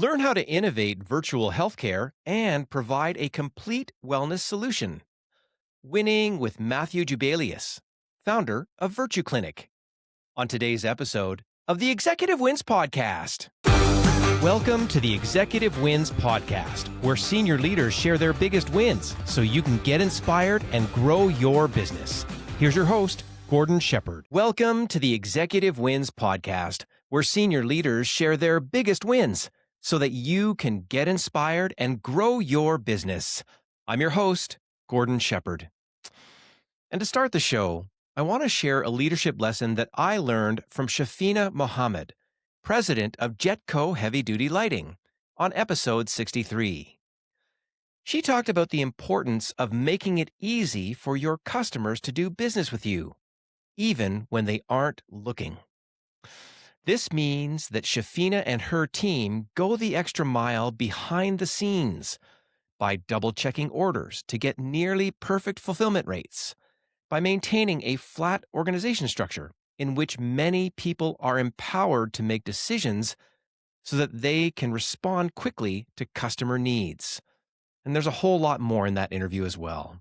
Learn how to innovate virtual healthcare and provide a complete wellness solution. Winning with Matthew Jubelius, founder of Virtuclinic, on today's episode of the Executive Wins Podcast. Welcome to the Executive Wins Podcast, where senior leaders share their biggest wins so you can get inspired and grow your business. Here's your host, Gordon Shepherd. Welcome to the Executive Wins Podcast, where senior leaders share their biggest wins so that you can get inspired and grow your business. I'm your host, Gordon Shepherd. And to start the show, I want to share a leadership lesson that I learned from Shafina Mohammed, president of Jetco Heavy Duty Lighting, on episode 63. She talked about the importance of making it easy for your customers to do business with you, even when they aren't looking. This means that Shafina and her team go the extra mile behind the scenes by double-checking orders to get nearly perfect fulfillment rates, by maintaining a flat organization structure in which many people are empowered to make decisions so that they can respond quickly to customer needs. And there's a whole lot more in that interview as well.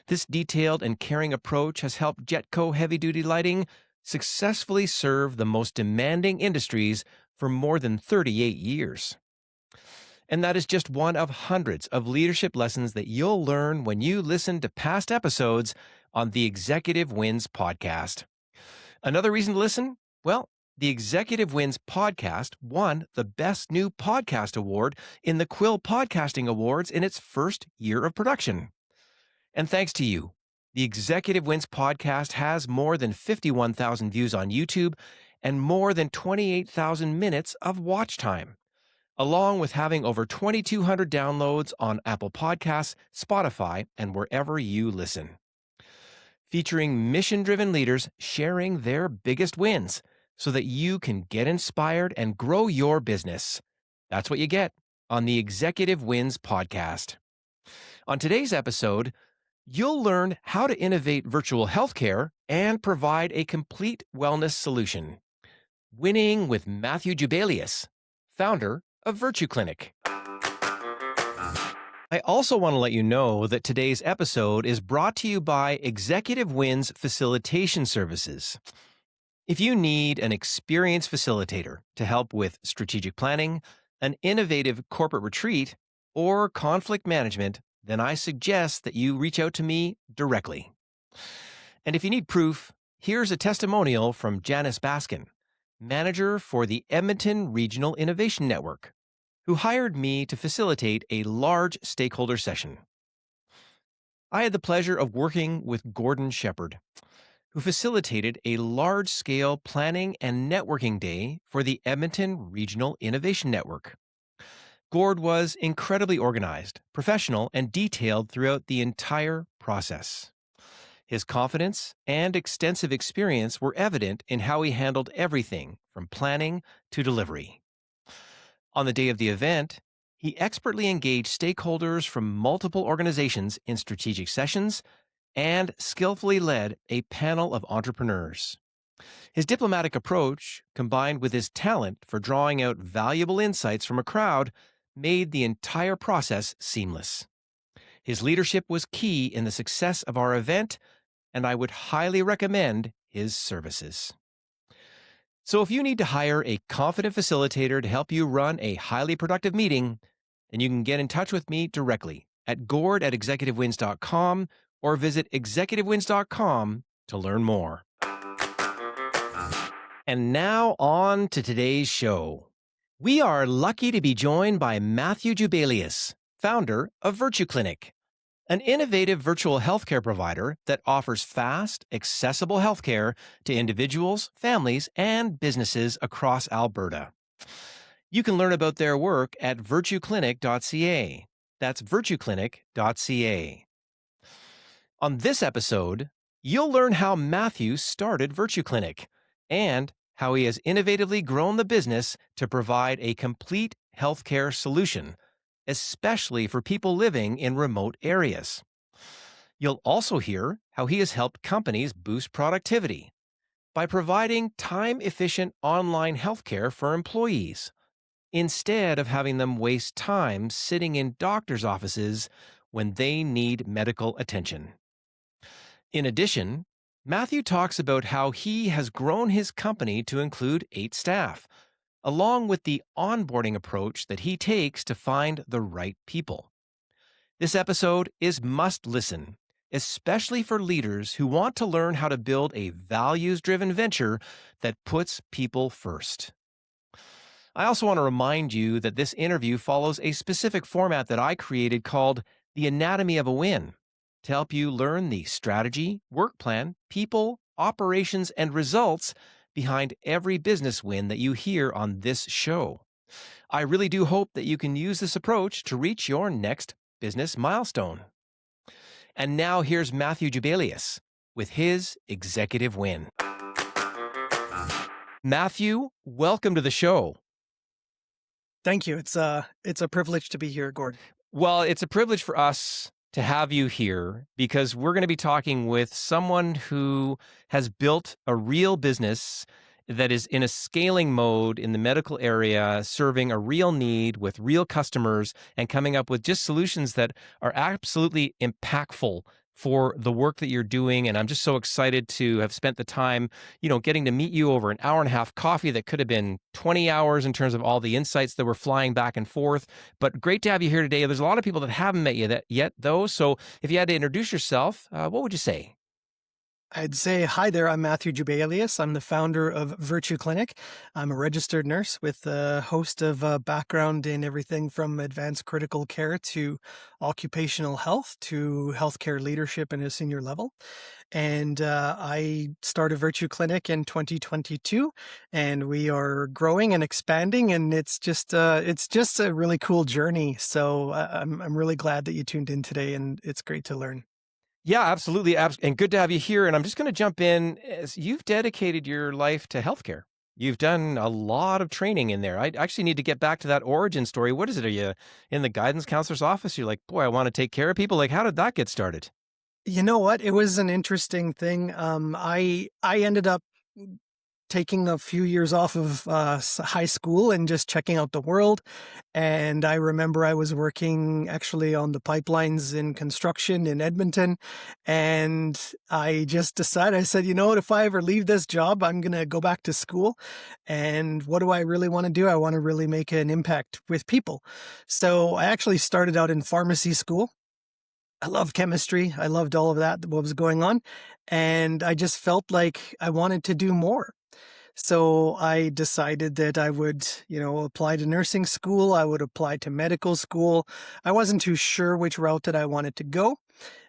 This detailed and caring approach has helped Jetco Heavy Duty Lighting successfully serve the most demanding industries for more than 38 years. And that is just one of hundreds of leadership lessons that you'll learn when you listen to past episodes on the Executive Wins Podcast. Another reason to listen? Well, the Executive Wins Podcast won the Best New Podcast Award in the Quill Podcasting Awards in its first year of production. And thanks to you, the Executive Wins Podcast has more than 51,000 views on YouTube and more than 28,000 minutes of watch time, along with having over 2,200 downloads on Apple Podcasts, Spotify, and wherever you listen. Featuring mission-driven leaders sharing their biggest wins so that you can get inspired and grow your business. That's what you get on the Executive Wins Podcast. On today's episode, you'll learn how to innovate virtual healthcare and provide a complete wellness solution. Winning with Matthew Jubelius, founder of Virtuclinic. I also want to let you know that today's episode is brought to you by Executive Wins Facilitation Services. If you need an experienced facilitator to help with strategic planning, an innovative corporate retreat, or conflict management, then I suggest that you reach out to me directly. And if you need proof, here's a testimonial from Janice Baskin, manager for the Edmonton Regional Innovation Network, who hired me to facilitate a large stakeholder session. I had the pleasure of working with Gordon Shepherd, who facilitated a large-scale planning and networking day for the Edmonton Regional Innovation Network. Gord was incredibly organized, professional, and detailed throughout the entire process. His confidence and extensive experience were evident in how he handled everything from planning to delivery. On the day of the event, he expertly engaged stakeholders from multiple organizations in strategic sessions and skillfully led a panel of entrepreneurs. His diplomatic approach, combined with his talent for drawing out valuable insights from a crowd, made the entire process seamless. His leadership was key in the success of our event, and I would highly recommend his services. So if you need to hire a confident facilitator to help you run a highly productive meeting, then you can get in touch with me directly at gord@executivewins.com or visit executivewins.com to learn more. And now on to today's show. We are lucky to be joined by Matthew Jubelius, founder of Virtuclinic, an innovative virtual healthcare provider that offers fast, accessible healthcare to individuals, families, and businesses across Alberta. You can learn about their work at virtuclinic.ca. That's virtuclinic.ca. On this episode, you'll learn how Matthew started Virtuclinic and how he has innovatively grown the business to provide a complete healthcare solution, especially for people living in remote areas. You'll also hear how he has helped companies boost productivity by providing time-efficient online healthcare for employees, instead of having them waste time sitting in doctor's offices when they need medical attention. In addition, Matthew talks about how he has grown his company to include 8 staff, along with the onboarding approach that he takes to find the right people. This episode is must listen, especially for leaders who want to learn how to build a values driven venture that puts people first. I also want to remind you that this interview follows a specific format that I created called The Anatomy of a Win to help you learn the strategy, work plan, people, operations, and results behind every business win that you hear on this show. I really do hope that you can use this approach to reach your next business milestone. And now here's Matthew Jubelius with his executive win. Matthew, welcome to the show. Thank you. It's a privilege to be here, Gord. Well, it's a privilege for us to have you here because we're going to be talking with someone who has built a real business that is in a scaling mode in the medical area, serving a real need with real customers and coming up with just solutions that are absolutely impactful for the work that you're doing. And I'm just so excited to have spent the time, getting to meet you over an hour and a half coffee that could have been 20 hours in terms of all the insights that were flying back and forth. But great to have you here today. There's a lot of people that haven't met you yet, though. So if you had to introduce yourself, what would you say? I'd say, hi there, I'm Matthew Jubelius. I'm the founder of Virtuclinic. I'm a registered nurse with a host of background in everything from advanced critical care to occupational health to healthcare leadership in a senior level. And I started Virtuclinic in 2022, and we are growing and expanding, and it's just a really cool journey. So I'm really glad that you tuned in today, and it's great to learn. Yeah, absolutely. And good to have you here. And I'm just going to jump in as you've dedicated your life to healthcare. You've done a lot of training in there. I actually need to get back to that origin story. What is it? Are you in the guidance counselor's office? You're like, boy, I want to take care of people. Like, how did that get started? You know what? It was an interesting thing. I ended up taking a few years off of high school and just checking out the world. And I remember I was working actually on the pipelines in construction in Edmonton. And I just decided, I said, you know what, if I ever leave this job, I'm going to go back to school. And what do I really want to do? I want to really make an impact with people. So I actually started out in pharmacy school. I loved chemistry. I loved all of that, what was going on. And I just felt like I wanted to do more. So I decided that I would, apply to nursing school. I would apply to medical school. I wasn't too sure which route that I wanted to go.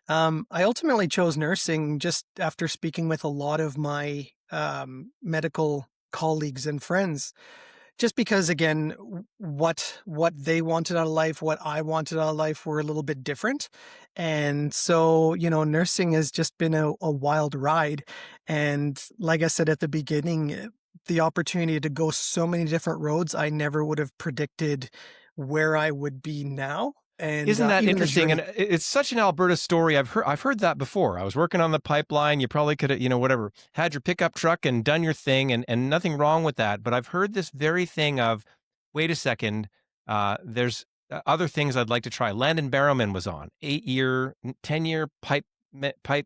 I ultimately chose nursing just after speaking with a lot of my medical colleagues and friends. Just because, again, what they wanted out of life, what I wanted out of life were a little bit different. And so, nursing has just been a wild ride. And like I said at the beginning, the opportunity to go so many different roads, I never would have predicted where I would be now. And Isn't that even the interesting? journey. And it's such an Alberta story. I've heard that before. I was working on the pipeline. You probably could have, whatever, had your pickup truck and done your thing, and nothing wrong with that. But I've heard this very thing of, wait a second, there's other things I'd like to try. Landon Barrowman was on 8-year, 10-year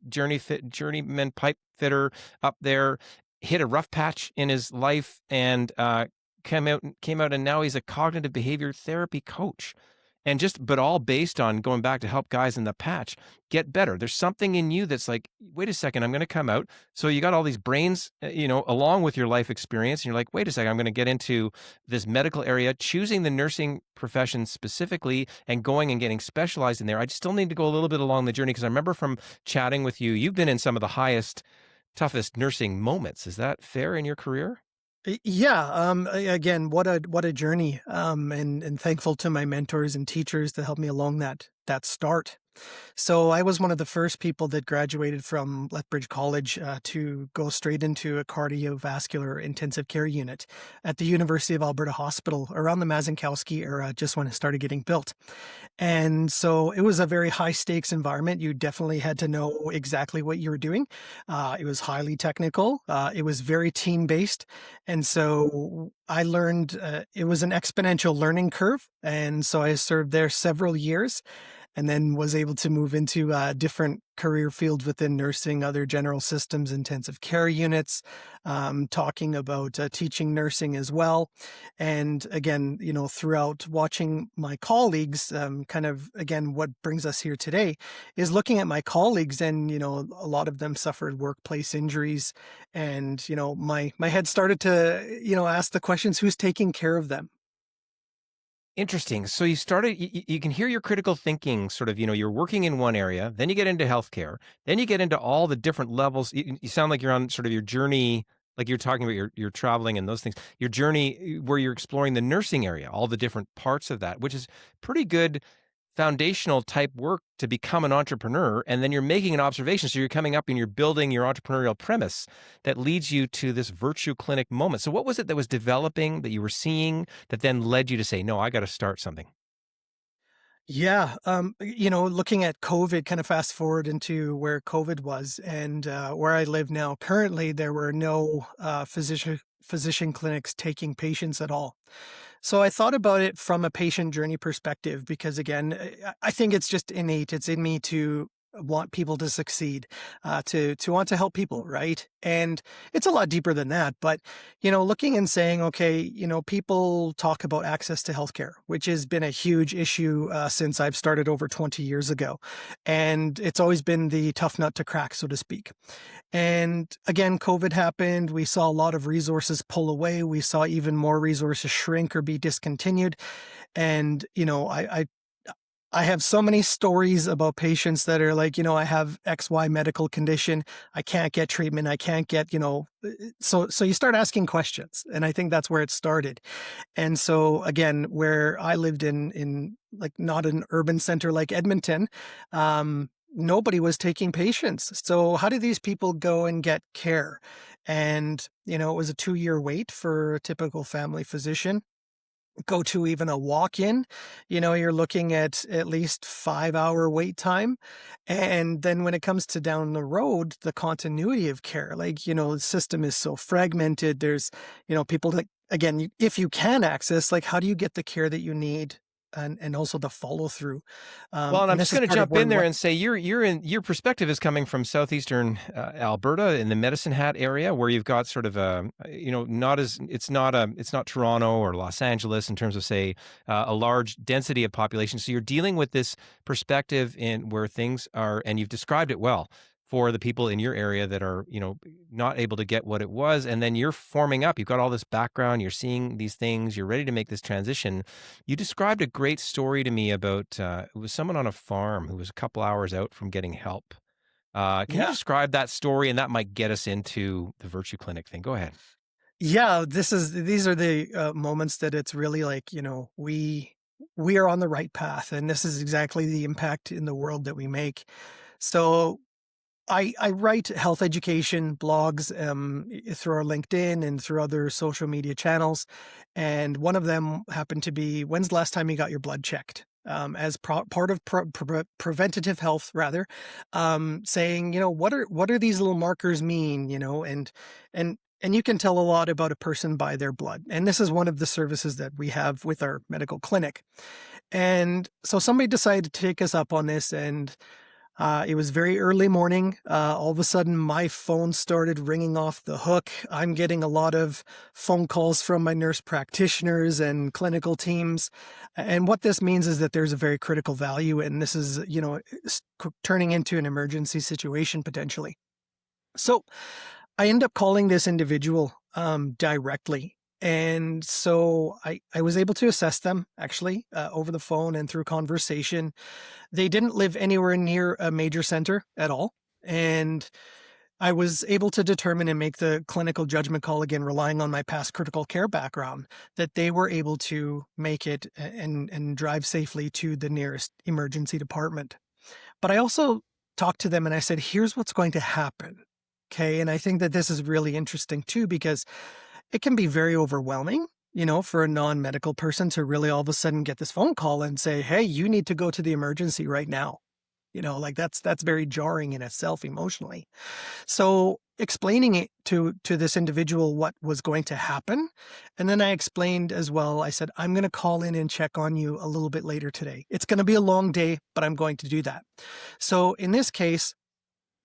journeyman pipe fitter up there, hit a rough patch in his life, and came out, and now he's a cognitive behavior therapy coach. And but all based on going back to help guys in the patch get better. There's something in you that's like, wait a second, I'm going to come out. So you got all these brains, along with your life experience. And you're like, wait a second, I'm going to get into this medical area, choosing the nursing profession specifically and going and getting specialized in there. I still need to go a little bit along the journey because I remember from chatting with you, you've been in some of the highest, toughest nursing moments. Is that fair in your career? Yeah. Again, what a journey. And thankful to my mentors and teachers to help me along that start. So I was one of the first people that graduated from Lethbridge College to go straight into a cardiovascular intensive care unit at the University of Alberta Hospital around the Mazankowski era, just when it started getting built. And so it was a very high stakes environment. You definitely had to know exactly what you were doing. It was highly technical. It was very team based. And so I learned it was an exponential learning curve. And so I served there several years and then was able to move into different career fields within nursing, other general systems, intensive care units, talking about teaching nursing as well. And again, throughout watching my colleagues, kind of, again, what brings us here today is looking at my colleagues and, a lot of them suffered workplace injuries. And, my head started to, ask the questions, who's taking care of them? Interesting. So you started, you can hear your critical thinking sort of, you're working in one area, then you get into healthcare, then you get into all the different levels. You sound like you're on sort of your journey, like you're talking about your traveling and those things, your journey where you're exploring the nursing area, all the different parts of that, which is pretty good foundational type work to become an entrepreneur. And then you're making an observation. So you're coming up and you're building your entrepreneurial premise that leads you to this Virtuclinic moment. So what was it that was developing that you were seeing that then led you to say, no, I got to start something? Yeah, looking at COVID, kind of fast forward into where COVID was and where I live now. Currently, there were no physician clinics taking patients at all. So I thought about it from a patient journey perspective because, again, I think it's just innate. It's in me to want people to succeed, to want to help people, right? And it's a lot deeper than that. But looking and saying, okay, people talk about access to healthcare, which has been a huge issue since I've started over 20 years ago, and it's always been the tough nut to crack, so to speak. And again, COVID happened. We saw a lot of resources pull away. We saw even more resources shrink or be discontinued. And, I have so many stories about patients that are like, I have XY medical condition. I can't get treatment. I can't get, so you start asking questions. And I think that's where it started. And so again, where I lived in like not an urban center like Edmonton, nobody was taking patients. So how do these people go and get care? And, it was a 2-year wait for a typical family physician. Go to even a walk-in, you're looking at least 5-hour wait time. And then when it comes to down the road, the continuity of care, like, the system is so fragmented. There's, people that, again, if you can access, like, how do you get the care that you need? And also the follow through. Well, and I'm And just this is going to part of jump where in we there went. and say your perspective is coming from southeastern Alberta in the Medicine Hat area, where you've got sort of a not as it's not Toronto or Los Angeles in terms of say a large density of population. So you're dealing with this perspective in where things are, and you've described it well for the people in your area that are not able to get what it was, and then you're forming up. You've got all this background. You're seeing these things. You're ready to make this transition. You described a great story to me about it was someone on a farm who was a couple hours out from getting help. Can you Yeah. describe that story? And that might get us into the Virtue Clinic thing. Go ahead. Yeah, these are the moments that it's really like, we are on the right path, and this is exactly the impact in the world that we make. So I write health education blogs through our LinkedIn and through other social media channels. And one of them happened to be, when's the last time you got your blood checked? As part of preventative health, rather, saying, what are these little markers mean, and you can tell a lot about a person by their blood. And this is one of the services that we have with our medical clinic. And so somebody decided to take us up on this, and it was very early morning. All of a sudden, my phone started ringing off the hook. I'm getting a lot of phone calls from my nurse practitioners and clinical teams. And what this means is that there's a very critical value, and this is, turning into an emergency situation potentially. So I end up calling this individual directly. And so I was able to assess them actually over the phone and through conversation. They didn't live anywhere near a major center at all. And I was able to determine and make the clinical judgment call, again, relying on my past critical care background, that they were able to make it and drive safely to the nearest emergency department. But I also talked to them and I said, here's what's going to happen. Okay. And I think that this is really interesting too, because it can be very overwhelming, for a non-medical person to really all of a sudden get this phone call and say, hey, you need to go to the emergency right now. Like that's very jarring in itself emotionally. So explaining it to this individual what was going to happen. And then I explained as well, I said, I'm going to call in and check on you a little bit later today. It's going to be a long day, but I'm going to do that. So in this case,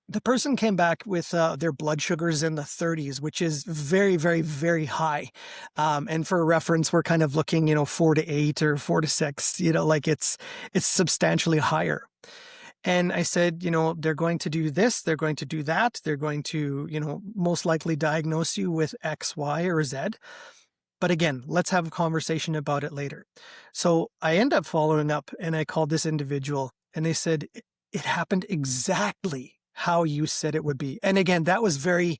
the person came back with their blood sugars in the 30s, which is very, very, very high. And for reference, we're kind of looking, 4 to 8 or 4 to 6, like it's substantially higher. And I said, they're going to do this, they're going to do that, they're going to, most likely diagnose you with X, Y, or Z. But again, let's have a conversation about it later. So I end up following up and I called this individual and they said, it happened exactly how you said it would be. And again, that was very,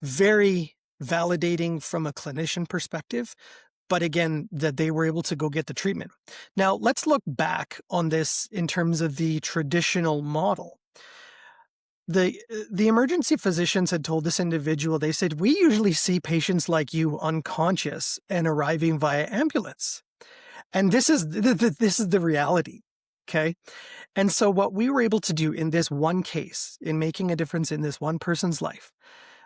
very validating from a clinician perspective. But again, that they were able to go get the treatment. Now, let's look back on this in terms of the traditional model. The emergency physicians had told this individual, they said, we usually see patients like you unconscious and arriving via ambulance. And this is the reality. Okay. And so what we were able to do in this one case, in making a difference in this one person's life,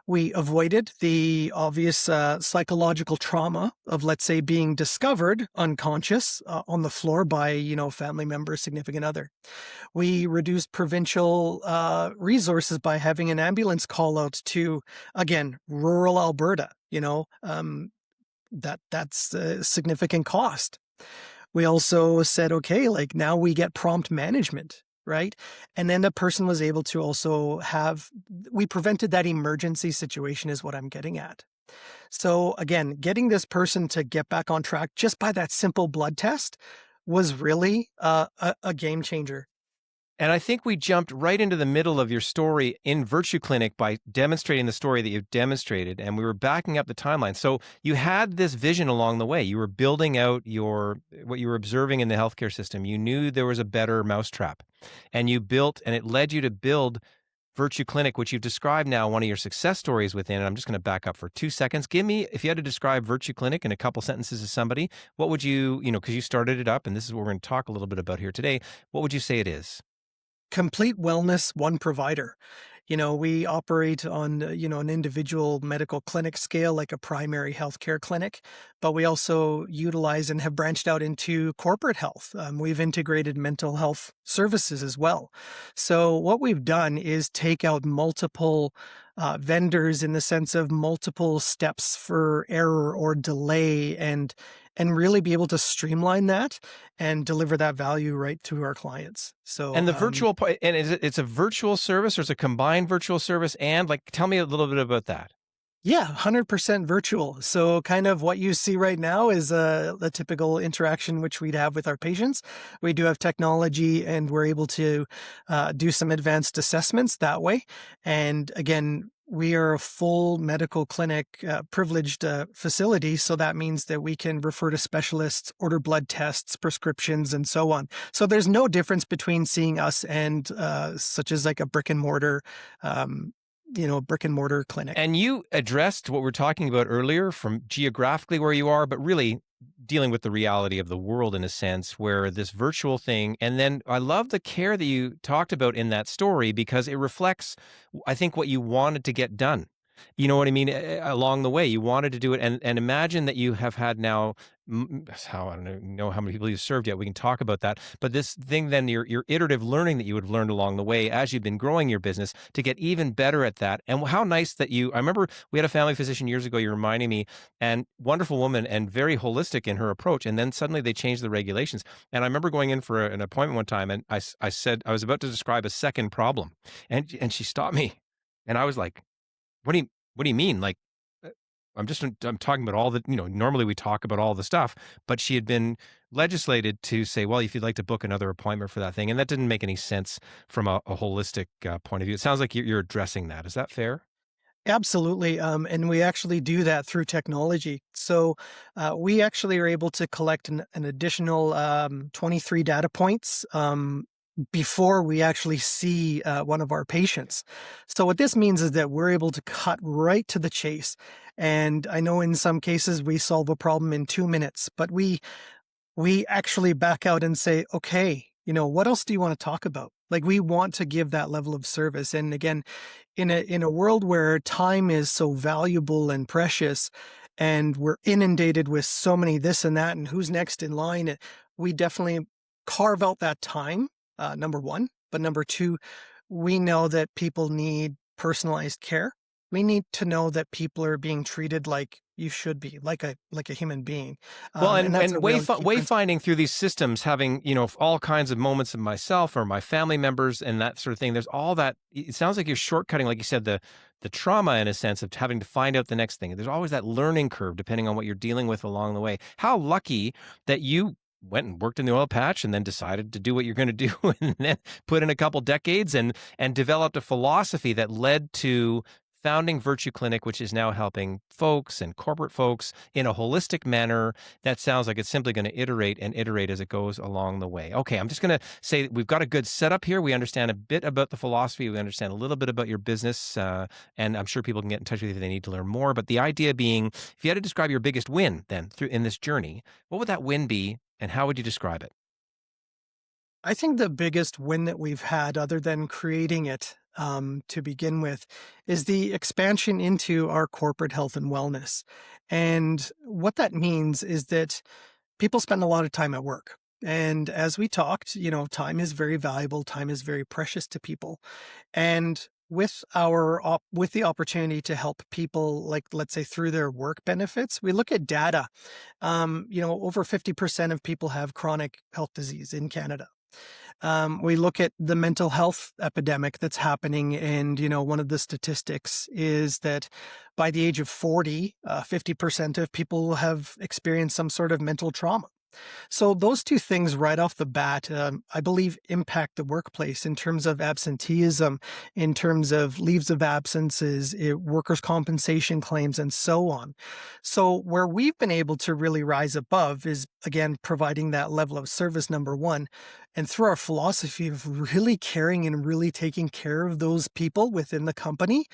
we avoided the obvious psychological trauma of, let's say, being discovered unconscious on the floor by, family member, significant other. We reduced provincial resources by having an ambulance call out to, again, rural Alberta. That's a significant cost. We also said, okay, like now we get prompt management, right? And then the person was able to also we prevented that emergency situation is what I'm getting at. So again, getting this person to get back on track just by that simple blood test was really a game changer. And I think we jumped right into the middle of your story in Virtuclinic by demonstrating the story that you've demonstrated, and we were backing up the timeline. So you had this vision along the way. You were building out what you were observing in the healthcare system. You knew there was a better mousetrap, and it led you to build Virtuclinic, which you've described now one of your success stories within. And I'm just going to back up for 2 seconds. If you had to describe Virtuclinic in a couple sentences to somebody, what would you, because you started it up, and this is what we're going to talk a little bit about here today, what would you say it is? Complete wellness, one provider. We operate on, an individual medical clinic scale, like a primary healthcare clinic, but we also utilize and have branched out into corporate health. We've integrated mental health services as well. So what we've done is take out multiple vendors in the sense of multiple steps for error or delay and really be able to streamline that and deliver that value right to our clients. So, and the virtual, and it's a virtual service or it's a combined virtual service? And tell me a little bit about that. Yeah, 100% virtual. So kind of what you see right now is the typical interaction which we'd have with our patients. We do have technology and we're able to do some advanced assessments that way. And again, we are a full medical clinic privileged facility. So that means that we can refer to specialists, order blood tests, prescriptions, and so on. So there's no difference between seeing us and such as like a brick and mortar clinic. And you addressed what we were talking about earlier from geographically where you are, but really dealing with the reality of the world in a sense where this virtual thing. And then I love the care that you talked about in that story because it reflects, I think, what you wanted to get done. You know what I mean? Along the way, you wanted to do it. And imagine that you have had now, I don't know how many people you've served yet. We can talk about that. But this thing, then your iterative learning that you would have learned along the way as you've been growing your business to get even better at that. And how nice that I remember we had a family physician years ago, you're reminding me, and wonderful woman and very holistic in her approach. And then suddenly they changed the regulations. And I remember going in for an appointment one time and I said, I was about to describe a second problem and she stopped me. And I was like, what do you mean? I'm talking about all the, normally we talk about all the stuff, but she had been legislated to say, well, if you'd like to book another appointment for that thing. And that didn't make any sense from a holistic point of view. It sounds like you're addressing that. Is that fair? Absolutely. And we actually do that through technology. So we actually are able to collect an additional 23 data points before we actually see one of our patients. So what this means is that we're able to cut right to the chase. And I know in some cases we solve a problem in 2 minutes, but we actually back out and say, okay, what else do you want to talk about? Like we want to give that level of service. And again, in a world where time is so valuable and precious, and we're inundated with so many this and that, and who's next in line, we definitely carve out that time, number one. But number two, we know that people need personalized care. We need to know that people are being treated like you should be, like a human being. Well, And that's a real key principle. wayfinding through these systems, having all kinds of moments of myself or my family members and that sort of thing. There's all that. It sounds like you're shortcutting, like you said, the trauma in a sense of having to find out the next thing. There's always that learning curve depending on what you're dealing with along the way. How lucky that you went and worked in the oil patch and then decided to do what you're going to do and then put in a couple decades and developed a philosophy that led to founding Virtuclinic, which is now helping folks and corporate folks in a holistic manner. That sounds like it's simply going to iterate and iterate as it goes along the way. Okay, I'm just going to say that we've got a good setup here. We understand a bit about the philosophy. We understand a little bit about your business, and I'm sure people can get in touch with you if they need to learn more. But the idea being, if you had to describe your biggest win then through in this journey, what would that win be, and how would you describe it? I think the biggest win that we've had, other than creating it to begin with, is the expansion into our corporate health and wellness. And what that means is that people spend a lot of time at work. And as we talked, time is very valuable, time is very precious to people. And with the opportunity to help people, like let's say through their work benefits, we look at data. Over 50% of people have chronic health disease in Canada. We look at the mental health epidemic that's happening, and one of the statistics is that by the age of 40, 50% of people have experienced some sort of mental trauma. So those two things right off the bat, I believe, impact the workplace in terms of absenteeism, in terms of leaves of absences, workers' compensation claims, and so on. So where we've been able to really rise above is, again, providing that level of service, number one, and through our philosophy of really caring and really taking care of those people within the company.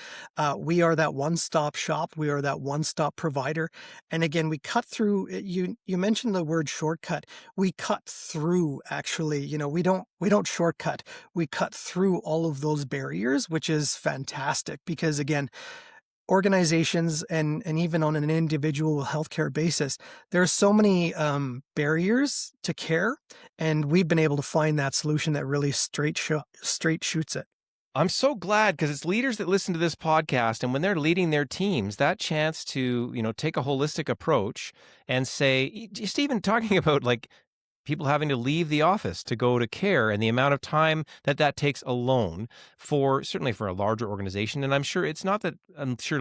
We are that one-stop shop. We are that one-stop provider. And again, we cut through, you mentioned the word shortcut. We cut through, actually, we don't shortcut. We cut through all of those barriers, which is fantastic because, again, organizations and even on an individual healthcare basis, there are so many barriers to care, and we've been able to find that solution that really straight shoots it. I'm so glad because it's leaders that listen to this podcast, and when they're leading their teams, that chance to, take a holistic approach and say, just even talking about like people having to leave the office to go to care and the amount of time that that takes alone for certainly for a larger organization. And I'm sure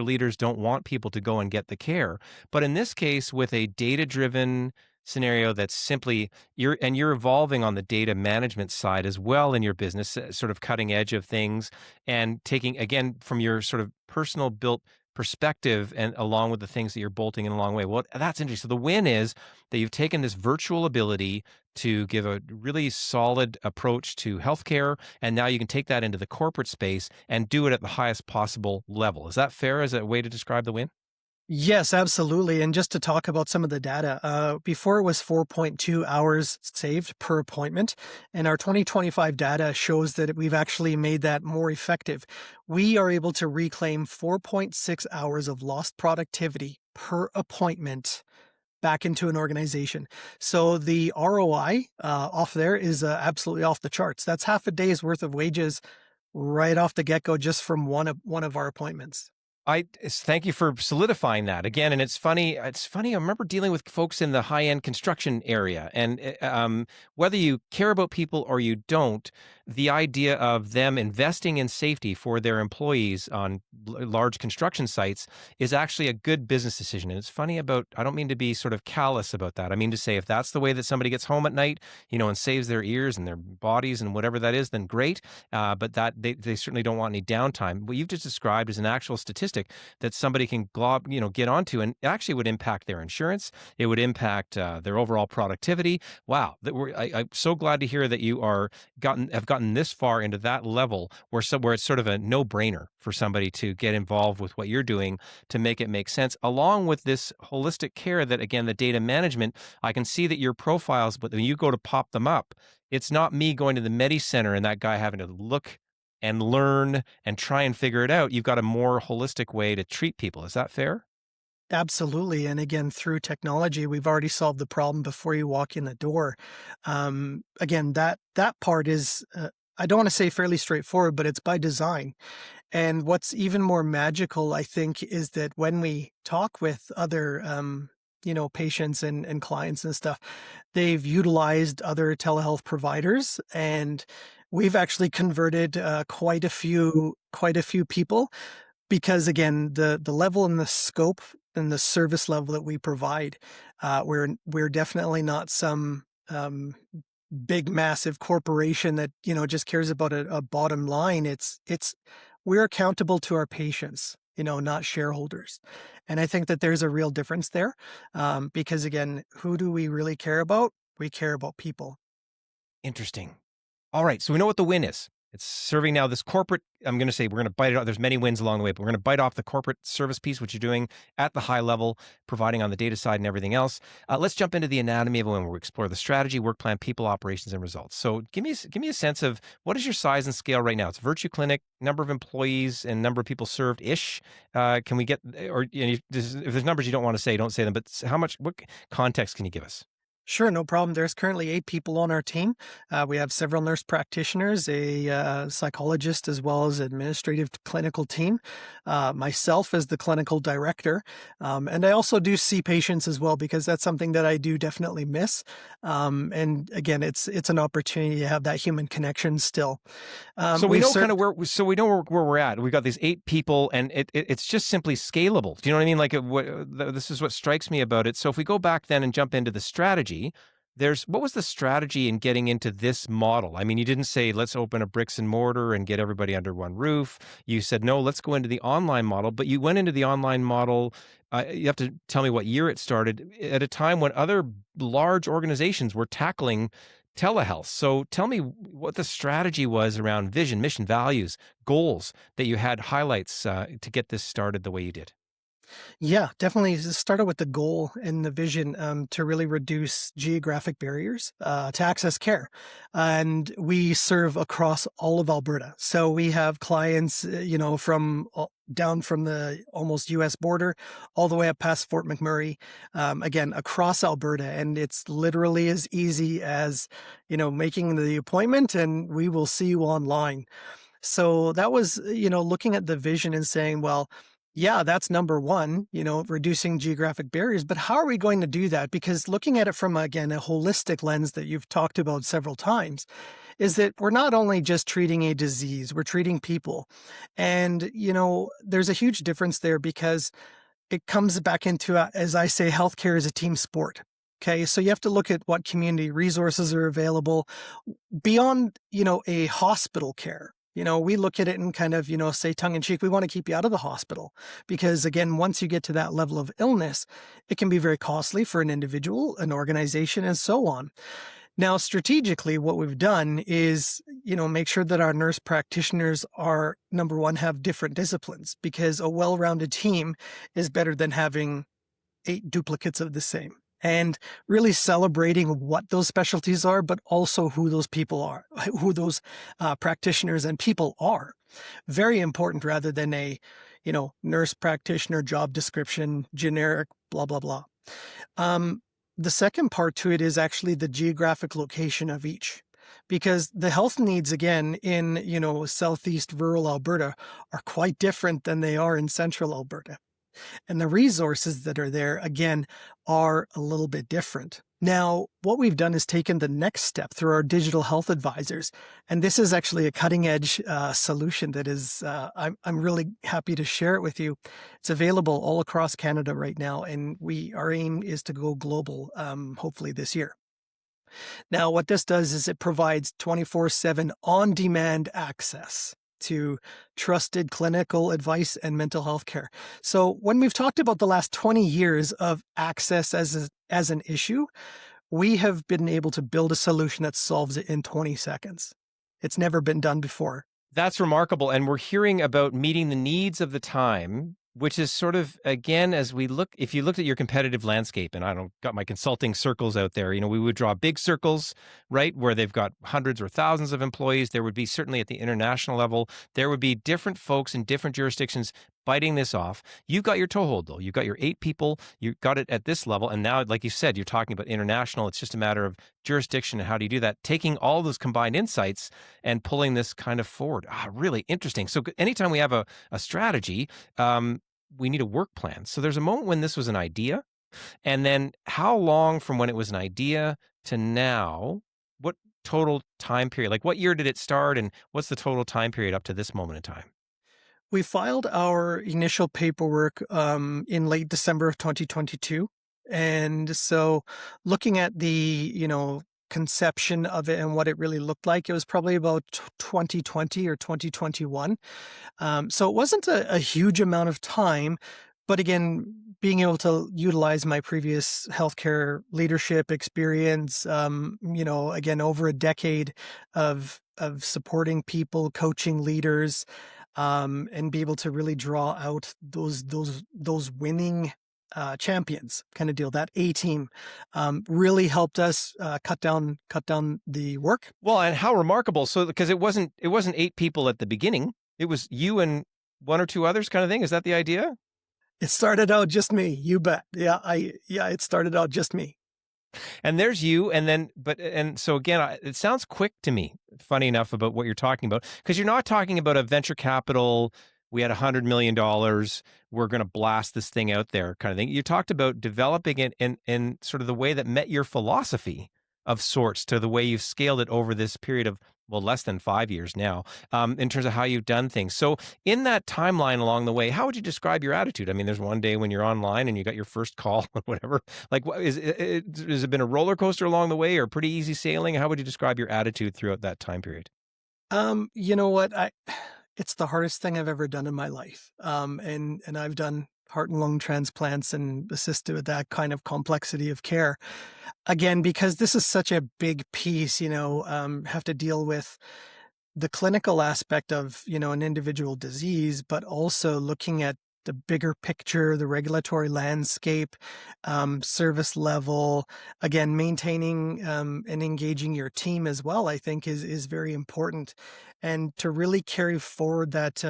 leaders don't want people to go and get the care, but in this case, with a data driven scenario that's simply you're evolving on the data management side as well in your business, sort of cutting edge of things and taking again from your sort of personal built perspective and along with the things that you're bolting in a long way. Well, that's interesting. So the win is that you've taken this virtual ability to give a really solid approach to healthcare, and now you can take that into the corporate space and do it at the highest possible level. Is that fair as a way to describe the win? Yes, absolutely. And just to talk about some of the data, before it was 4.2 hours saved per appointment, and our 2025 data shows that we've actually made that more effective. We are able to reclaim 4.6 hours of lost productivity per appointment back into an organization. So the ROI off there is absolutely off the charts. That's half a day's worth of wages right off the get-go just from one of our appointments. Thank you for solidifying that again. And it's funny. It's funny. I remember dealing with folks in the high end construction area, and whether you care about people or you don't, the idea of them investing in safety for their employees on large construction sites is actually a good business decision. And it's funny about. I don't mean to be sort of callous about that. I mean to say if that's the way that somebody gets home at night, and saves their ears and their bodies and whatever that is, then great. But that they certainly don't want any downtime. What you've just described is an actual statistic holistic that somebody can get onto, and it actually would impact their insurance. It would impact their overall productivity. Wow, I'm so glad to hear that you have gotten this far into that level where it's sort of a no brainer for somebody to get involved with what you're doing to make it make sense, along with this holistic care that, again, the data management. I can see that your profiles, but when you go to pop them up, it's not me going to the Medi Center and that guy having to look and learn and try and figure it out. You've got a more holistic way to treat people. Is that fair? Absolutely. And again, through technology, we've already solved the problem before you walk in the door. Again, that part is, I don't want to say fairly straightforward, but it's by design. And what's even more magical, I think, is that when we talk with other, patients and clients and stuff, they've utilized other telehealth providers, and we've actually converted quite a few people because again, the level and the scope and the service level that we provide, we're definitely not some big massive corporation that just cares about a bottom line. It's we're accountable to our patients, not shareholders. And I think that there's a real difference there, because again, who do we really care about? We care about people. Interesting. All right, so we know what the win is. It's serving now this corporate. I'm going to say we're going to bite it off. There's many wins along the way, but we're going to bite off the corporate service piece, which you're doing at the high level, providing on the data side and everything else. Let's jump into the anatomy of a win, where we explore the strategy, work plan, people, operations, and results. So give me a sense of what is your size and scale right now? It's Virtuclinic, number of employees and number of people served ish. Can we get, or if there's numbers you don't want to say, don't say them. But how much? What context can you give us? Sure, no problem. There's currently 8 people on our team. We have several nurse practitioners, a psychologist, as well as administrative clinical team. Myself as the clinical director, and I also do see patients as well because that's something that I do definitely miss. And again, it's an opportunity to have that human connection still. So we We've know kind served. of we know where we're at. We've got these 8 people, and it's just simply scalable. Do you know what I mean? Like this is what strikes me about it. So if we go back then and jump into the strategy, what was the strategy in getting into this model? I mean, you didn't say let's open a bricks and mortar and get everybody under one roof. You said no, let's go into the online model. But you went into the online model. You have to tell me what year it started, at a time when other large organizations were tackling telehealth. So tell me what the strategy was around vision, mission, values, goals that you had highlights to get this started the way you did. Yeah, definitely. It started with the goal and the vision, to really reduce geographic barriers to access care. And we serve across all of Alberta. So we have clients, down from the almost US border all the way up past Fort McMurray, again, across Alberta. And it's literally as easy as, making the appointment and we will see you online. So that was, looking at the vision and saying, well, yeah, that's number one, reducing geographic barriers. But how are we going to do that? Because looking at it from, again, a holistic lens that you've talked about several times, is that we're not only just treating a disease, we're treating people. And, there's a huge difference there because it comes back into, as I say, healthcare is a team sport. Okay, so you have to look at what community resources are available beyond, a hospital care. We look at it and kind of, say tongue in cheek, we want to keep you out of the hospital because again, once you get to that level of illness, it can be very costly for an individual, an organization, and so on. Now, strategically, what we've done is, make sure that our nurse practitioners are, number one, have different disciplines because a well-rounded team is better than having 8 duplicates of the same. And really celebrating what those specialties are, but also who those people are, who those practitioners and people are. Very important rather than a, nurse practitioner job description, generic, blah, blah, blah. The second part to it is actually the geographic location of each. Because the health needs, again, in, southeast rural Alberta are quite different than they are in central Alberta. And the resources that are there, again, are a little bit different. Now, what we've done is taken the next step through our digital health advisors. And this is actually a cutting edge solution that is, I'm really happy to share it with you. It's available all across Canada right now. And our aim is to go global, hopefully this year. Now, what this does is it provides 24/7 on-demand access to trusted clinical advice and mental health care. So when we've talked about the last 20 years of access as an issue, we have been able to build a solution that solves it in 20 seconds. It's never been done before. That's remarkable. And we're hearing about meeting the needs of the time, which is sort of, again, as we look, if you looked at your competitive landscape, and I don't got my consulting circles out there, we would draw big circles, right, where they've got hundreds or thousands of employees. There would be certainly at the international level, there would be different folks in different jurisdictions biting this off. You've got your toehold, though. You've got your 8 people. You got it at this level. And now, like you said, you're talking about international. It's just a matter of jurisdiction and how do you do that? Taking all those combined insights and pulling this kind of forward. Really interesting. So anytime we have a strategy, we need a work plan. So there's a moment when this was an idea. And then how long from when it was an idea to now, what total time period? Like what year did it start and what's the total time period up to this moment in time? We filed our initial paperwork in late December of 2022. And so looking at the, conception of it and what it really looked like, it was probably about 2020 or 2021. So it wasn't a huge amount of time, but again, being able to utilize my previous healthcare leadership experience, again, over a decade of supporting people, coaching leaders, and be able to really draw out those winning champions kind of deal. That A team really helped us cut down the work. Well, and how remarkable. So because it wasn't 8 people at the beginning, it was you and 1 or 2 others kind of thing. Is that the idea? It started out just me. You bet. Yeah, it started out just me. And there's you, and so again, it sounds quick to me, funny enough, about what you're talking about, because you're not talking about a venture capital, we had $100 million, we're going to blast this thing out there kind of thing. You talked about developing it in sort of the way that met your philosophy of sorts to the way you've scaled it over this period of, well, less than 5 years now, in terms of how you've done things. So in that timeline along the way, how would you describe your attitude? I mean, there's one day when you're online and you got your first call or whatever. Like, has it been a roller coaster along the way or pretty easy sailing? How would you describe your attitude throughout that time period? You know what? It's the hardest thing I've ever done in my life. And I've done heart and lung transplants and assisted with that kind of complexity of care. Again, because this is such a big piece, have to deal with the clinical aspect of, an individual disease, but also looking at the bigger picture, the regulatory landscape, service level, again, maintaining and engaging your team as well, I think is very important. And to really carry forward that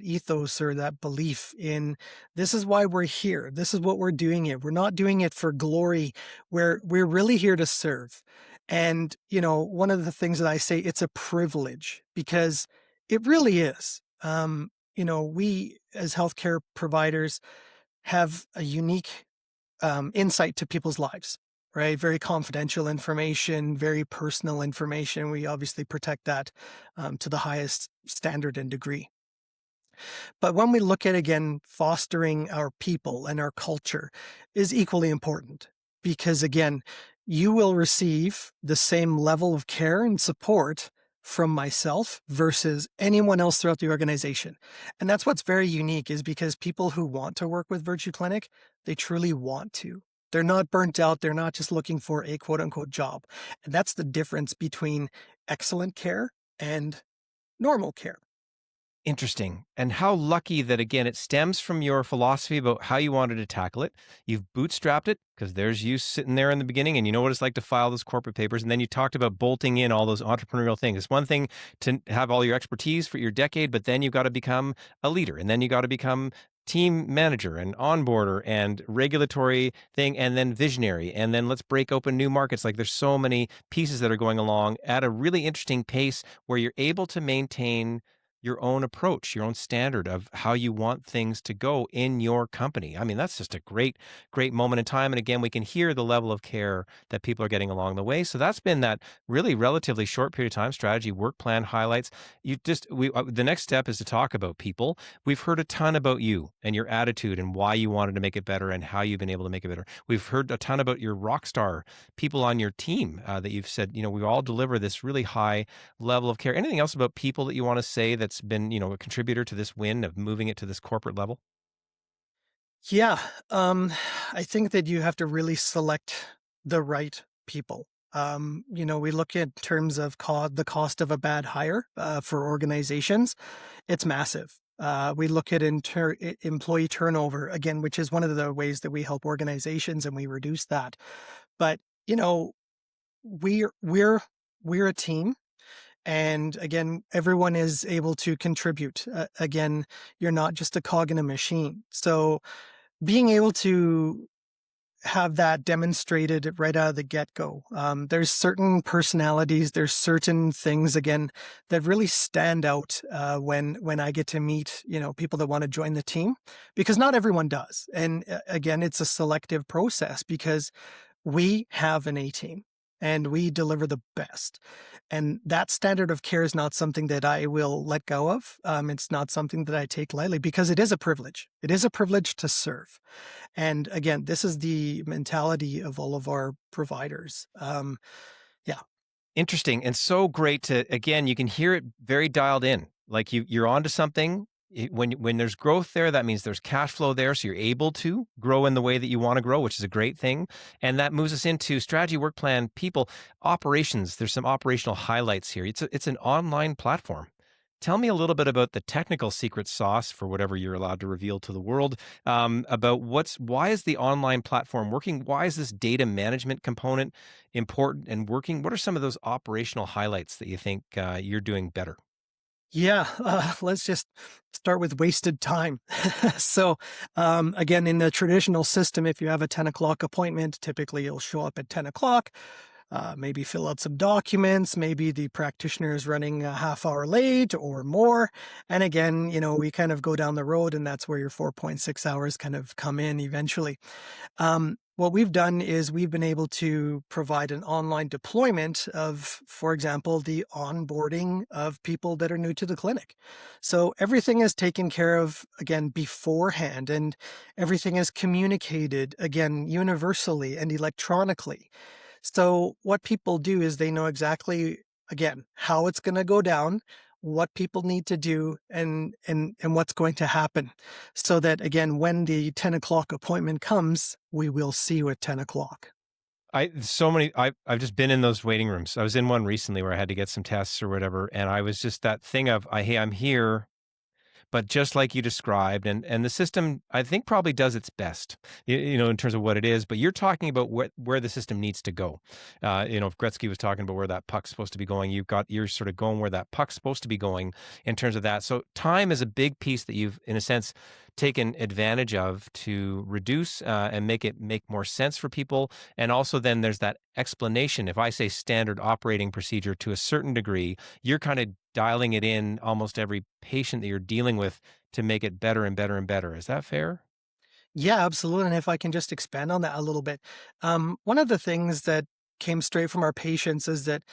ethos or that belief in this is why we're here. This is what we're doing it. We're not doing it for glory. We're really here to serve. And, one of the things that I say, it's a privilege because it really is. We as healthcare providers have a unique insight to people's lives, right? Very confidential information, very personal information. We obviously protect that to the highest standard and degree. But when we look at, again, fostering our people and our culture is equally important because, again, you will receive the same level of care and support from myself versus anyone else throughout the organization. And that's what's very unique is because people who want to work with Virtuclinic, they truly want to. They're not burnt out. They're not just looking for a quote unquote job. And that's the difference between excellent care and normal care. Interesting. And how lucky that, again, it stems from your philosophy about how you wanted to tackle it. You've bootstrapped it because there's you sitting there in the beginning and you know what it's like to file those corporate papers. And then you talked about bolting in all those entrepreneurial things. It's one thing to have all your expertise for your decade, but then you've got to become a leader and then you got to become team manager and onboarder and regulatory thing and then visionary and then let's break open new markets. Like there's so many pieces that are going along at a really interesting pace where you're able to maintain your own approach, your own standard of how you want things to go in your company. I mean, that's just a great, great moment in time. And again, we can hear the level of care that people are getting along the way. So that's been that really relatively short period of time strategy, work plan highlights. The next step is to talk about people. We've heard a ton about you and your attitude and why you wanted to make it better and how you've been able to make it better. We've heard a ton about your rock star people on your team that you've said, we all deliver this really high level of care. Anything else about people that you want to say that's that's been, a contributor to this win of moving it to this corporate level? Yeah, um, I think that you have to really select the right people. We look at terms of the cost of a bad hire for organizations. It's massive. We look at employee turnover again, which is one of the ways that we help organizations and we reduce that. But you know, we're we're we're a team, and again, everyone is able to contribute. Again, you're not just a cog in a machine. So being able to have that demonstrated right out of the get-go. There's certain personalities, there's certain things again that really stand out when I get to meet people that want to join the team, because not everyone does. And again, it's a selective process because we have an A team and we deliver the best. And that standard of care is not something that I will let go of. It's not something that I take lightly because it is a privilege. It is a privilege to serve. And again, this is the mentality of all of our providers. Yeah. Interesting, and so great to again, you can hear it very dialed in. Like you're onto something. When there's growth there, that means there's cash flow there, so you're able to grow in the way that you want to grow, which is a great thing. And that moves us into strategy, work plan, people, operations. There's some operational highlights here. It's an online platform. Tell me a little bit about the technical secret sauce for whatever you're allowed to reveal to the world, about why is the online platform working? Why is this data management component important and working? What are some of those operational highlights that you think you're doing better? Yeah, let's just start with wasted time. So, again, in the traditional system, if you have a 10 o'clock appointment, typically you'll show up at 10 o'clock, maybe fill out some documents. Maybe the practitioner is running a half hour late or more. And again, we kind of go down the road, and that's where your 4.6 hours kind of come in eventually. What we've done is we've been able to provide an online deployment of, for example, the onboarding of people that are new to the clinic. So everything is taken care of again beforehand, and everything is communicated again universally and electronically. So what people do is they know exactly, again, how it's going to go down, what people need to do, and what's going to happen, so that again, when the 10 o'clock appointment comes, we will see you at 10 o'clock. I've just been in those waiting rooms. I was in one recently where I had to get some tests or whatever, and I was just that thing of, hey, I'm here. But just like you described, and the system, I think, probably does its best, in terms of what it is. But you're talking about where the system needs to go. If Gretzky was talking about where that puck's supposed to be going, you're sort of going where that puck's supposed to be going in terms of that. So time is a big piece that you've, in a sense, taken advantage of to reduce and make more sense for people. And also, then there's that explanation. If I say standard operating procedure to a certain degree, you're kind of dialing it in almost every patient that you're dealing with to make it better and better and better. Is that fair? Yeah, absolutely. And if I can just expand on that a little bit, one of the things that came straight from our patients is that,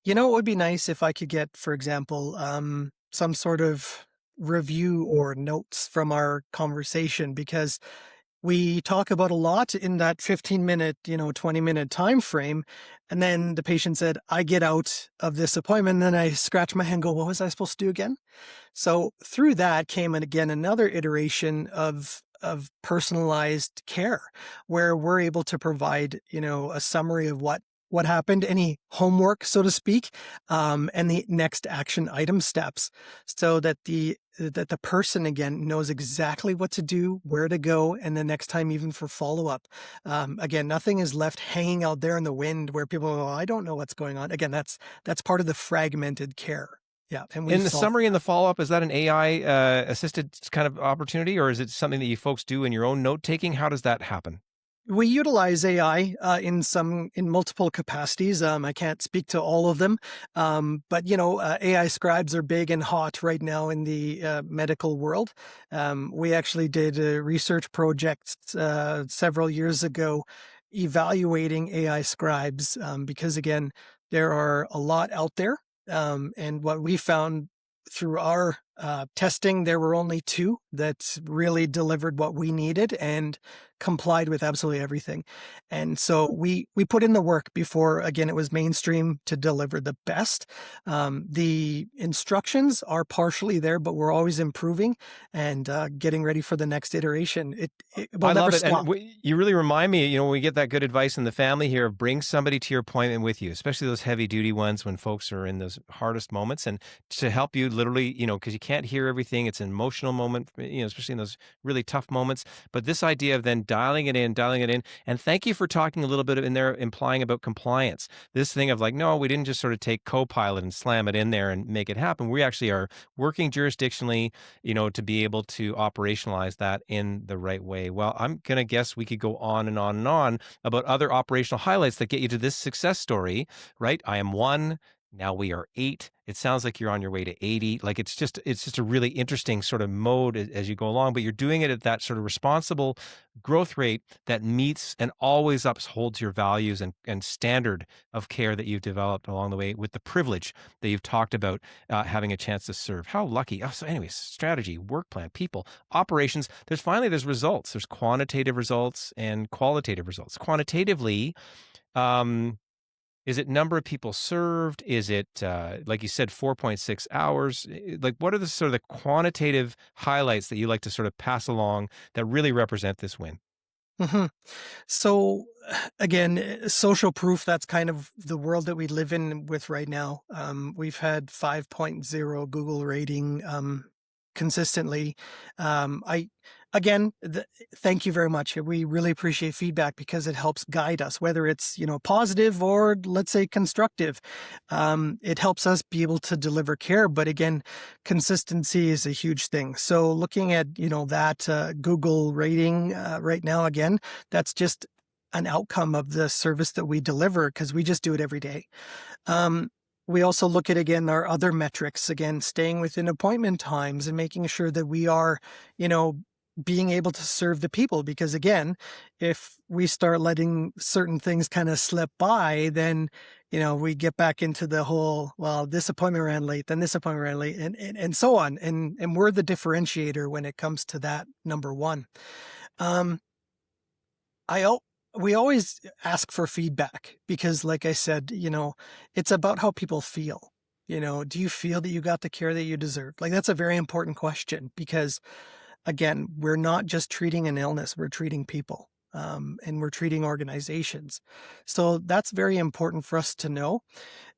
it would be nice if I could get, for example, some sort of review or notes from our conversation, because we talk about a lot in that 15-minute, 20-minute time frame. And then the patient said, I get out of this appointment, and then I scratch my head and go, what was I supposed to do again? So through that came, and again, another iteration of personalized care, where we're able to provide, a summary of what happened, any homework, so to speak, and the next action item steps, so that the person again knows exactly what to do, where to go, and the next time, even for follow up. Again, nothing is left hanging out there in the wind where people go, I don't know what's going on. Again, that's part of the fragmented care. Yeah, and we've In the solved. summary and the follow up, is that an AI assisted kind of opportunity, or is it something that you folks do in your own note taking? How does that happen? We utilize AI in multiple capacities. I can't speak to all of them, but AI scribes are big and hot right now in the medical world. We actually did a research project several years ago evaluating AI scribes, because again, there are a lot out there, and what we found through our testing, there were only two that really delivered what we needed and complied with absolutely everything. And so we put in the work before, again, it was mainstream to deliver the best. The instructions are partially there, but we're always improving and getting ready for the next iteration. It will I never love it. And stop. you really remind me, when we get that good advice in the family here, bring somebody to your appointment with you, especially those heavy duty ones when folks are in those hardest moments and to help you literally, because you can't hear everything. It's an emotional moment, especially in those really tough moments. But this idea of then dialing it in, dialing it in. And thank you for talking a little bit in there, implying about compliance. This thing of like, no, we didn't just sort of take Copilot and slam it in there and make it happen. We actually are working jurisdictionally, to be able to operationalize that in the right way. Well, I'm going to guess we could go on and on and on about other operational highlights that get you to this success story, right? I am one. Now we are 8. It sounds like you're on your way to 80. Like it's just a really interesting sort of mode as you go along, but you're doing it at that sort of responsible growth rate that meets and always upholds your values and standard of care that you've developed along the way with the privilege that you've talked about having a chance to serve. How lucky. Oh, so anyways, strategy, work plan, people, operations. There's results. There's quantitative results and qualitative results. Quantitatively, um, is it number of people served? Is it, like you said, 4.6 hours? Like, what are the sort of the quantitative highlights that you like to sort of pass along that really represent this win? Mhm. So again, social proof, that's kind of the world that we live in with right now. We've had 5.0 Google rating consistently. I again, thank you very much. We really appreciate feedback because it helps guide us, whether it's positive or let's say constructive. It helps us be able to deliver care. But again, consistency is a huge thing. So looking at that Google rating right now, again, that's just an outcome of the service that we deliver because we just do it every day. Um, we also look at, again, our other metrics, again, staying within appointment times and making sure that we are, you know, being able to serve the people. Because again, if we start letting certain things kind of slip by, then, we get back into the whole, well, this appointment ran late, then this appointment ran late, and so on. And we're the differentiator when it comes to that, number one. Um, I al- we always ask for feedback because, like I said, it's about how people feel. Do you feel that you got the care that you deserve? Like, that's a very important question because, again, we're not just treating an illness, we're treating people, and we're treating organizations. So that's very important for us to know.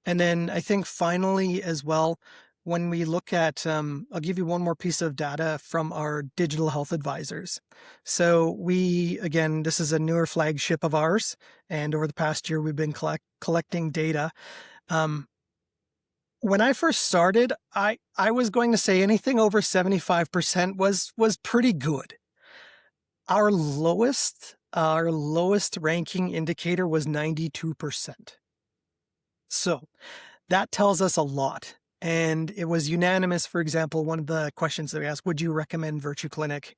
And then I think finally as well, when we look at, I'll give you one more piece of data from our digital health advisors. So again, this is a newer flagship of ours. And over the past year, we've been collecting data. Um, when I first started, I was going to say anything over 75% was pretty good. Our lowest ranking indicator was 92%. So that tells us a lot. And it was unanimous. For example, one of the questions that we asked, would you recommend Virtuclinic?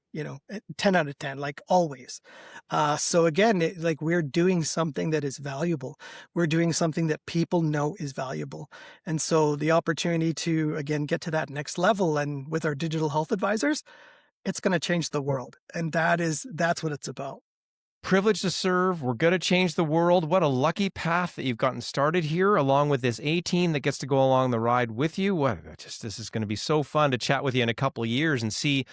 10 out of 10, like always. So again, like we're doing something that is valuable. We're doing something that people know is valuable. And so the opportunity to, again, get to that next level and with our digital health advisors, it's going to change the world. And that's what it's about. Privileged to serve. We're going to change the world. What a lucky path that you've gotten started here, along with this A team that gets to go along the ride with you. This is going to be so fun to chat with you in a couple of years and see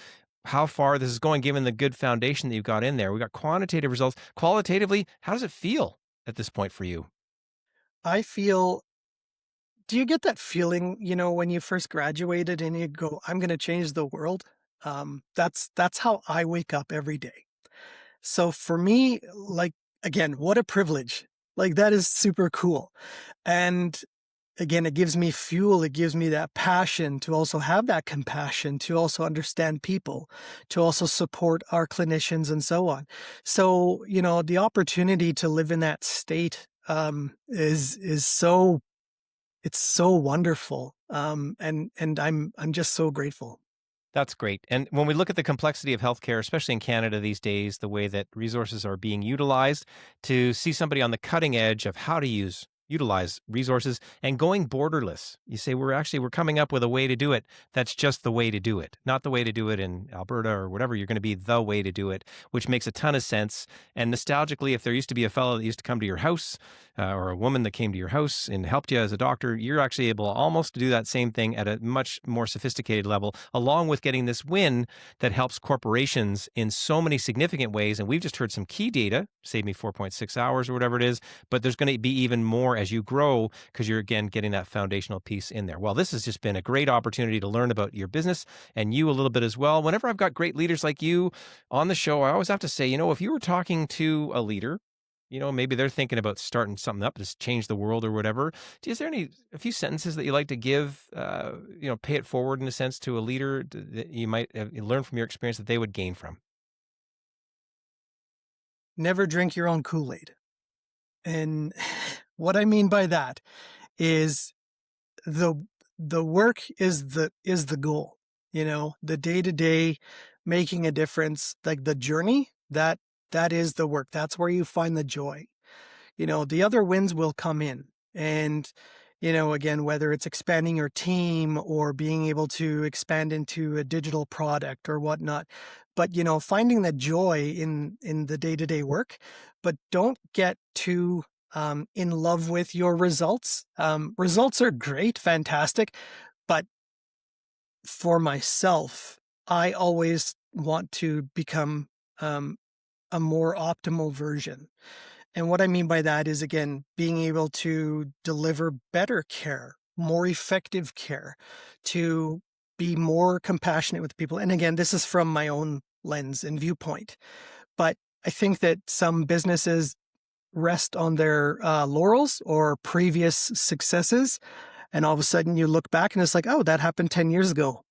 how far this is going, given the good foundation that you've got in there. We got quantitative results. Qualitatively, how does it feel at this point for you? I feel Do you get that feeling, when you first graduated and you go, I'm going to change the world? That's how I wake up every day. So for me, like, again, what a privilege. Like, that is super cool. And again, it gives me fuel. It gives me that passion to also have that compassion, to also understand people, to also support our clinicians and so on. So, the opportunity to live in that state, is so it's so wonderful, and I'm just so grateful. That's great. And when we look at the complexity of healthcare, especially in Canada these days, the way that resources are being utilized, to see somebody on the cutting edge of how to use utilize resources, and going borderless. You say, we're coming up with a way to do it. That's just the way to do it, not the way to do it in Alberta or whatever. You're going to be the way to do it, which makes a ton of sense. And nostalgically, if there used to be a fellow that used to come to your house or a woman that came to your house and helped you as a doctor, you're actually able almost to do that same thing at a much more sophisticated level, along with getting this win that helps corporations in so many significant ways. And we've just heard some key data, save me 4.6 hours or whatever it is, but there's going to be even more as you grow because you're, again, getting that foundational piece in there. Well, this has just been a great opportunity to learn about your business and you a little bit as well. Whenever I've got great leaders like you on the show, I always have to say, if you were talking to a leader, maybe they're thinking about starting something up to change the world or whatever. Is there a few sentences that you like to give, pay it forward in a sense to a leader that you might have learned from your experience that they would gain from? Never drink your own Kool-Aid. And what I mean by that is the work is the goal, the day-to-day making a difference, like the journey, that is the work. That's where you find the joy. The other wins will come in. And, again, whether it's expanding your team or being able to expand into a digital product or whatnot, but, finding the joy in the day-to-day work, but don't get too in love with your results. Results are great, fantastic, but for myself, I always want to become a more optimal version. And what I mean by that is, again, being able to deliver better care, more effective care, to be more compassionate with people. And again, this is from my own lens and viewpoint. But I think that some businesses rest on their laurels or previous successes. And all of a sudden you look back and it's like, oh, that happened 10 years ago.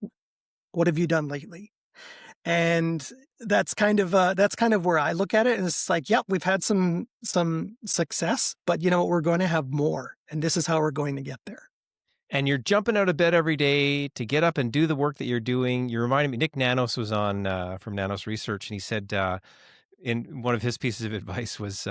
What have you done lately? And that's kind of where I look at it. And it's like, yep, we've had some success, but we're going to have more. And this is how we're going to get there. And you're jumping out of bed every day to get up and do the work that you're doing. You reminded me, Nick Nanos was on from Nanos Research, and he said in one of his pieces of advice was,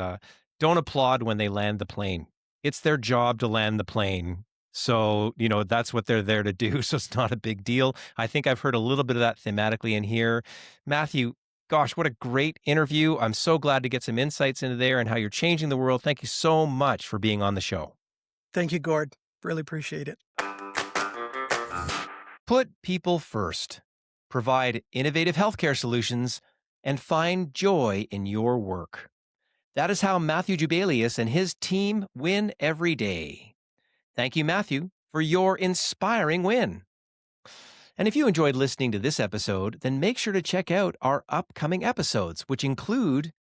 don't applaud when they land the plane. It's their job to land the plane. So, that's what they're there to do. So it's not a big deal. I think I've heard a little bit of that thematically in here. Matthew, gosh, what a great interview. I'm so glad to get some insights into there and how you're changing the world. Thank you so much for being on the show. Thank you, Gord. Really appreciate it. Put people first. Provide innovative healthcare solutions and find joy in your work. That is how Matthew Jubelius and his team win every day. Thank you, Matthew, for your inspiring win. And if you enjoyed listening to this episode, then make sure to check out our upcoming episodes, which include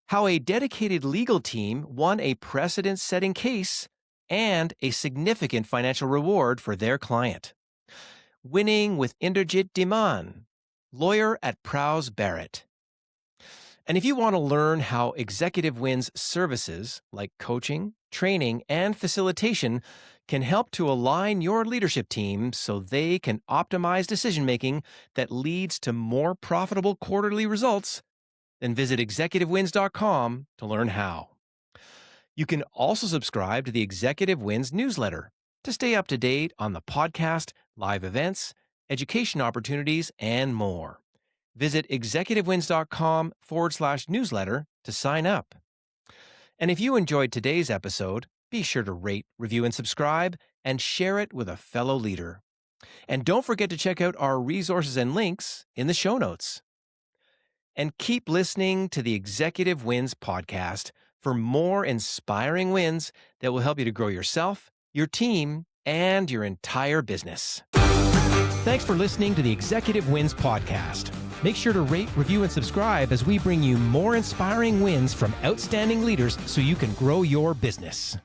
how a dedicated legal team won a precedent-setting case and a significant financial reward for their client. Winning with Inderjit Diman, lawyer at Prowse Barrett. And if you want to learn how Executive Wins services like coaching, training, and facilitation can help to align your leadership team so they can optimize decision-making that leads to more profitable quarterly results, then visit executivewins.com to learn how. You can also subscribe to the Executive Wins newsletter to stay up to date on the podcast, live events, education opportunities, and more. Visit executivewins.com/newsletter to sign up. And if you enjoyed today's episode, be sure to rate, review, and subscribe, and share it with a fellow leader. And don't forget to check out our resources and links in the show notes. And keep listening to the Executive Wins podcast for more inspiring wins that will help you to grow yourself, your team, and your entire business. Thanks for listening to the Executive Wins podcast. Make sure to rate, review, and subscribe as we bring you more inspiring wins from outstanding leaders so you can grow your business.